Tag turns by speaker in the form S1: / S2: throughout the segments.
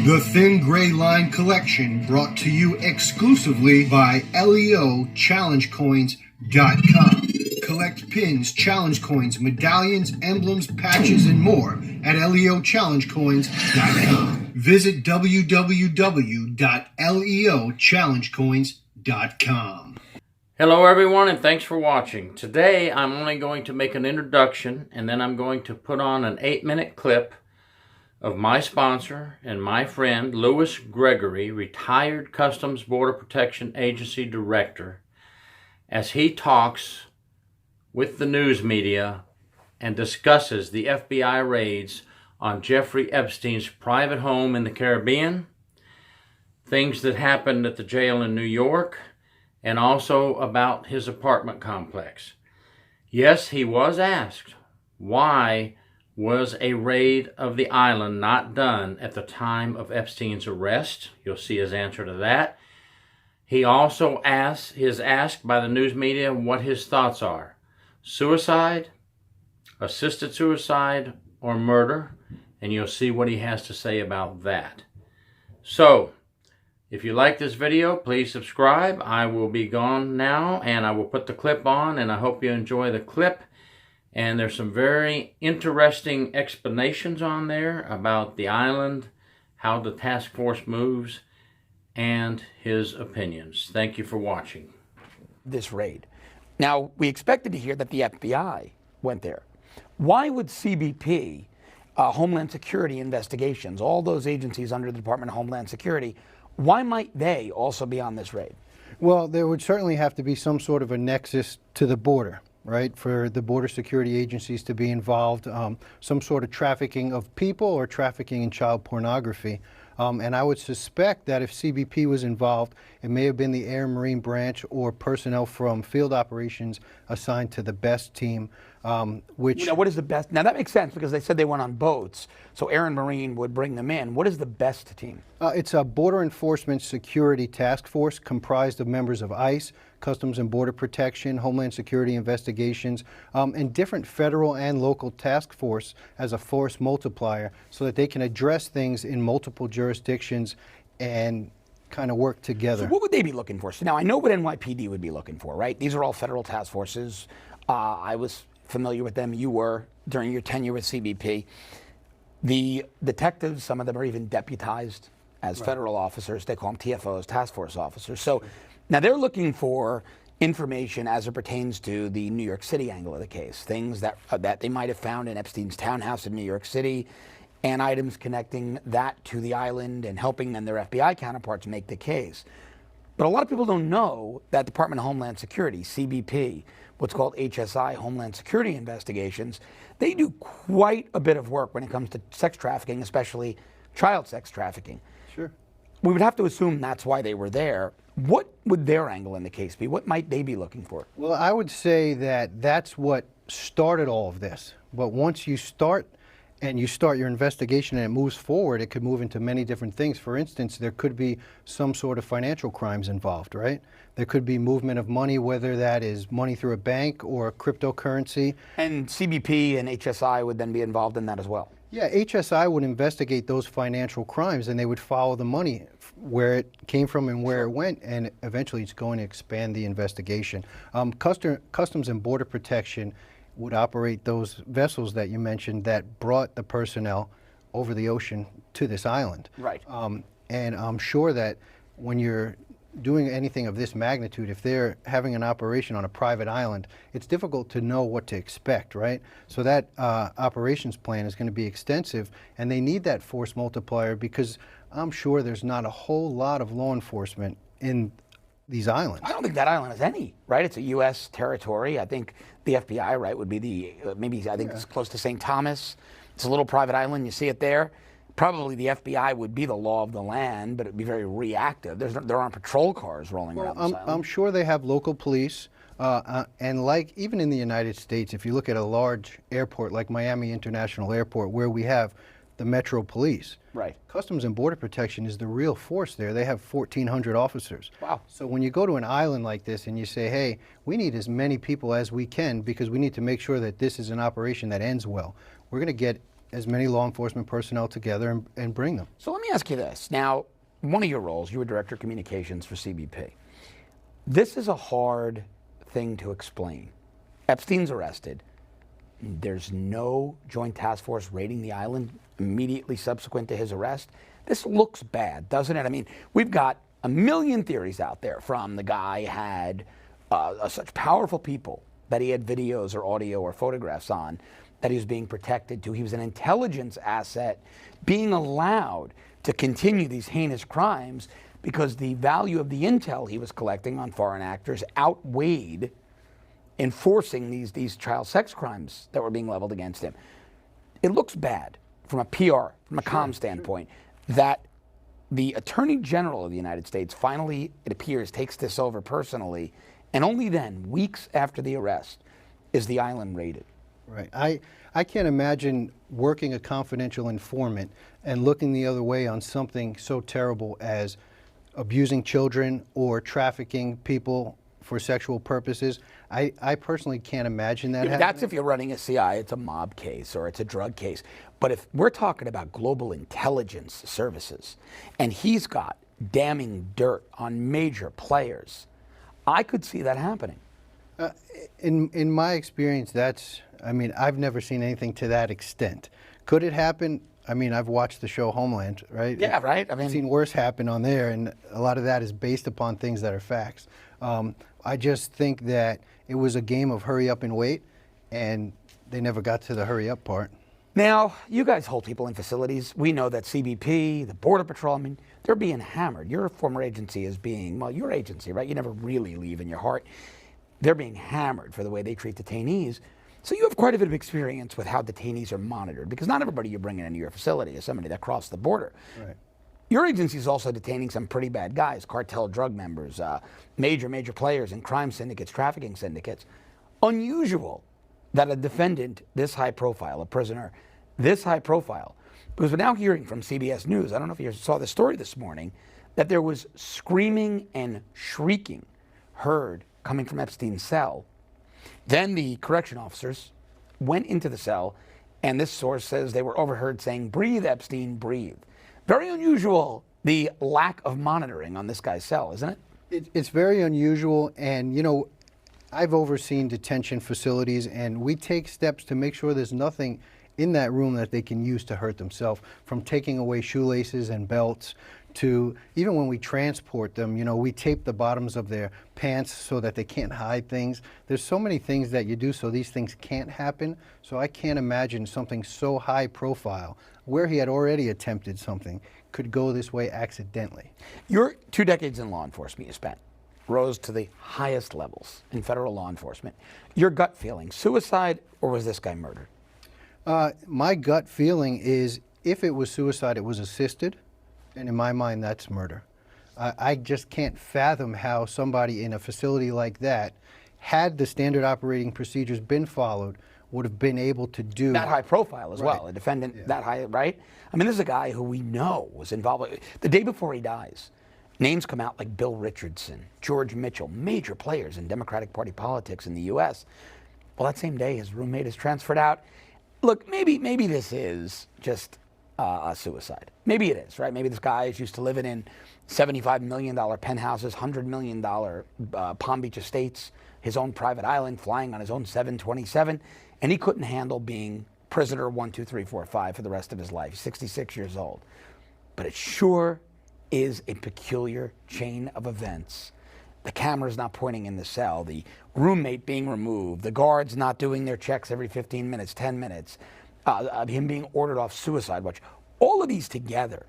S1: The Thin Gray Line Collection, brought to you exclusively by LEOChallengeCoins.com. Collect pins, challenge coins, medallions, emblems, patches, and more at LEOChallengeCoins.com. Visit www.LEOChallengeCoins.com.
S2: Hello everyone, and thanks for watching. Today I'm only going to make an introduction, and then I'm going to put on an 8-minute clip of my sponsor and my friend Louis Gregory, retired Customs Border Protection Agency Director, as he talks with the news media and discusses the FBI raids on Jeffrey Epstein's private home in the Caribbean, things that happened at the jail in New York, and also about his apartment complex. Yes, he was asked, why was a raid of the island not done at the time of Epstein's arrest? You'll see his answer to that. He also is asked by the news media what his thoughts are. Suicide, assisted suicide, or murder? And you'll see what he has to say about that. So, if you like this video, please subscribe. I will be gone now, and I will put the clip on, and I hope you enjoy the clip. And there's some very interesting explanations on there about the island, how the task force moves, and his opinions. Thank you for watching.
S3: This raid. Now, we expected to hear that the FBI went there. Why would CBP, Homeland Security Investigations, all those agencies under the Department of Homeland Security, why might they also be on this raid?
S4: Well, there would certainly have to be some sort of a nexus to the border, right, for the border security agencies to be involved, some sort of trafficking of people or trafficking in child pornography. And I would suspect that if CBP was involved, it may have been the Air and Marine Branch or personnel from field operations assigned to the BEST team, which...
S3: What is the BEST? Now that makes sense because they said they went on boats, so Air and Marine would bring them in. What is the BEST team?
S4: It's a Border Enforcement Security Task Force comprised of members of ICE, Customs and Border Protection, Homeland Security Investigations, and different federal and local task force as a force multiplier so that they can address things in multiple jurisdictions and kind of work together.
S3: So what would they be looking for? So now I know what NYPD would be looking for, right? These are all federal task forces. I was familiar with them. You were during your tenure with CBP. The detectives, some of them are even deputized as federal officers. They call them TFOs, task force officers. So now they're looking for information as it pertains to the New York City angle of the case, things that they might have found in Epstein's townhouse in New York City, and items connecting that to the island and helping them, their FBI counterparts, make the case. But a lot of people don't know that Department of Homeland Security, CBP, what's called HSI, Homeland Security Investigations, they do quite a bit of work when it comes to sex trafficking, especially child sex trafficking.
S4: Sure.
S3: We would have to assume that's why they were there. What would their angle in the case be? What might they be looking for?
S4: Well, I would say that that's what started all of this. But once you start your investigation and it moves forward, it could move into many different things. For instance, there could be some sort of financial crimes involved, right? There could be movement of money, whether that is money through a bank or cryptocurrency.
S3: And CBP and HSI would then be involved in that as well?
S4: Yeah, HSI would investigate those financial crimes, and they would follow the money, where it came from and where it went, and eventually it's going to expand the investigation. Customs and Border Protection would operate those vessels that you mentioned that brought the personnel over the ocean to this island.
S3: Right.
S4: And I'm sure that when you're doing anything of this magnitude, if they're having an operation on a private island, it's difficult to know what to expect, right? So that operations plan is going to be extensive, and they need that force multiplier because I'm sure there's not a whole lot of law enforcement in these islands.
S3: I don't think that island has any, right? It's a U.S. territory. I think the FBI, right, would be the, I think it's close to St. Thomas. It's a little private island. You see it there. Probably the FBI would be the law of the land, but it would be very reactive. There aren't patrol cars rolling around this island.
S4: I'm sure they have local police. And like even in the United States, if you look at a large airport like Miami International Airport, where we have the Metro Police.
S3: Right.
S4: Customs and Border Protection is the real force there. They have 1,400 officers.
S3: Wow.
S4: So when you go to an island like this and you say, hey, we need as many people as we can because we need to make sure that this is an operation that ends well, we're going to get as many law enforcement personnel together and bring them.
S3: So let me ask you this. Now, one of your roles, you were Director of Communications for CBP. This is a hard thing to explain. Epstein's arrested. There's no joint task force raiding the island immediately subsequent to his arrest. This looks bad, doesn't it? I mean, we've got a million theories out there, from the guy had such powerful people that he had videos or audio or photographs on that he was being protected, to he was an intelligence asset being allowed to continue these heinous crimes because the value of the intel he was collecting on foreign actors outweighed enforcing these child sex crimes that were being leveled against him. It looks bad from a PR, from a comm standpoint, that the Attorney General of the United States finally, it appears, takes this over personally, and only then, weeks after the arrest, is the island raided.
S4: Right. I can't imagine working a confidential informant and looking the other way on something so terrible as abusing children or trafficking people for sexual purposes. I personally can't imagine that happening.
S3: That's if you're running a CI, it's a mob case or it's a drug case. But if we're talking about global intelligence services, and he's got damning dirt on major players, I could see that happening.
S4: In my experience, I've never seen anything to that extent. Could it happen? I mean, I've watched the show Homeland, right?
S3: Yeah, right.
S4: I've seen worse happen on there, and a lot of that is based upon things that are facts. I just think that it was a game of hurry up and wait, and they never got to the hurry up part.
S3: Now, you guys hold people in facilities. We know that CBP, the Border Patrol, I mean, they're being hammered. Your former agency is being, well, your agency, right? You never really leave in your heart. They're being hammered for the way they treat detainees. So you have quite a bit of experience with how detainees are monitored, because not everybody you're bringing into your facility is somebody that crossed the border.
S4: Right.
S3: Your agency is also detaining some pretty bad guys, cartel drug members, major players in crime syndicates, trafficking syndicates. Unusual that a defendant this high profile, a prisoner this high profile, because we're now hearing from CBS News, I don't know if you saw the story this morning, that there was screaming and shrieking heard coming from Epstein's cell. Then the correction officers went into the cell, and this source says they were overheard saying, "Breathe, Epstein, breathe." Very unusual, the lack of monitoring on this guy's cell, isn't it?
S4: It's very unusual, and I've overseen detention facilities, and we take steps to make sure there's nothing in that room that they can use to hurt themselves, from taking away shoelaces and belts to even when we transport them, we tape the bottoms of their pants so that they can't hide things. There's so many things that you do so these things can't happen. So I can't imagine something so high profile, where he had already attempted something, could go this way accidentally.
S3: Your 2 decades in law enforcement you spent rose to the highest levels in federal law enforcement. Your gut feeling, suicide, or was this guy murdered?
S4: My gut feeling is, if it was suicide, it was assisted. And in my mind, that's murder. I just can't fathom how somebody in a facility like that, had the standard operating procedures been followed, would have been able to do
S3: that high profile as well,
S4: Right.
S3: a defendant
S4: Yeah.
S3: that high, right? I mean, this is a guy who we know was involved. The day before he dies, names come out like Bill Richardson, George Mitchell, major players in Democratic Party politics in the U.S. Well, that same day, his roommate is transferred out. Look, maybe this is just a suicide. Maybe it is, right? Maybe this guy is used to living in $75 million penthouses, $100 million Palm Beach estates, his own private island, flying on his own 727, and he couldn't handle being prisoner 1, 2, 3, 4, 5 for the rest of his life. 66 years old. But it sure is a peculiar chain of events. The camera's not pointing in the cell, the roommate being removed, the guards not doing their checks every 15 minutes, 10 minutes, him being ordered off suicide watch. All of these together,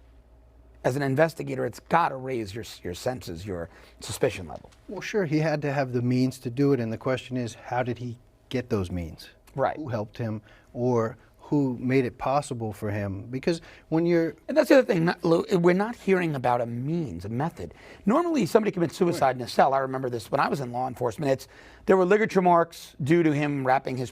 S3: as an investigator, it's got to raise your senses, your suspicion level.
S4: Well, sure, he had to have the means to do it, and the question is, how did he get those means?
S3: Right.
S4: Who helped him, or who made it possible for him? Because when you're...
S3: And that's the other thing, Lou, we're not hearing about a means, a method. Normally, somebody commits suicide in a cell. I remember this when I was in law enforcement. There were ligature marks due to him wrapping his